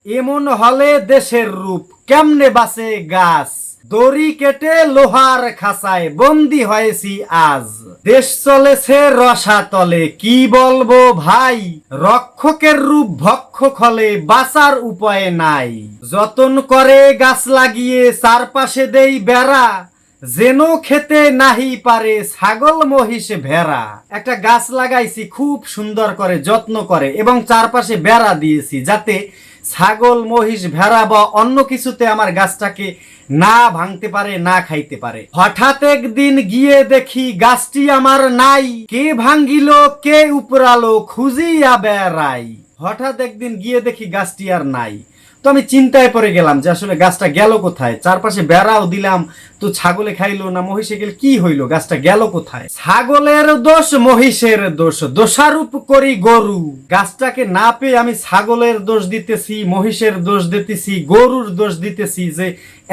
এমন হলে দেশের রূপ কেমনে বাঁচে গাছ, দড়ি কেটে লোহার খাঁচায় বন্দি হয়েছি আজ। দেশ চলেছে রসাতলে কি বলবো ভাই, রক্ষকের রূপ ভক্ষক হলে বাঁচার উপায় নাই। যতন করে গাছ লাগিয়ে চারপাশে দেই বেড়া, যেন খেতে নাহি পারে ছাগল মহিষ ভেড়া। একটা গাছ লাগাইছি খুব সুন্দর করে যত্ন করে এবং চারপাশে বেড়া দিয়েছি যাতে ছাগল মহিষ ভেড়া বা অন্য কিছুতে আমার গাছটাকে না ভাঙতে পারে না খাইতে পারে। হঠাৎ একদিন গিয়ে দেখি গাছটি আমার নাই, কে ভাঙ্গিল কে উপরালো খুঁজিয়া বেড়াই। হঠাৎ একদিন গিয়ে দেখি গাছটি আর নাই। তো আমি চিন্তায় পড়ে গেলাম যে আসলে গাছটা গেল কোথায়। চারপাশে বেড়াও দিলাম, তো ছাগলে খাইলো না মহিষে গেল, কি হইলো, গাছটা গেল কোথায়। ছাগলের দোষ মহিষের দোষ, দোষারোপ করি গরু। গাছটাকে না পেয়ে আমি ছাগলের দোষ দিতেছি, মহিষের দোষ দিতেছি, গরুর দোষ দিতেছি যে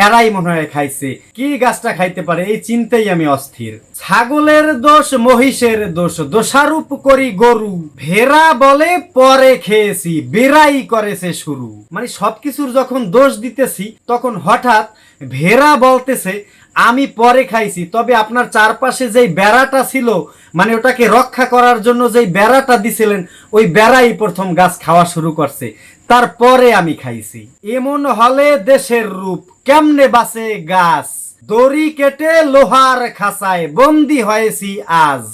এরাই মনে হয় খাইছে। কি গাছটা খাইতে পারে এই চিন্তাই আমি অস্থির। ছাগলের দোষ মহিষের দোষ, দোষারোপ করি গরু। ভেড়া বলে পরে খেয়েছি, বেড়াই করেছে শুরু। মানে সবকিছুর যখন দোষ দিতেছি তখন হঠাৎ ভেড়া বলতেছে আমি পরে খাইছি। তবে আপনার চারপাশে যেই বেড়াটা ছিল, মানে ওটাকে রক্ষা করার জন্য যেই বেড়াটা দিছিলেন, ওই বেড়াই প্রথম গাছ খাওয়া শুরু করছে, তারপরে আমি খাইছি। এমন হলে দেশের রূপ কেমনে বাঁচে গাছ, দড়ি কেটে লোহার খাঁচায় বন্দি হয়েছি আজ।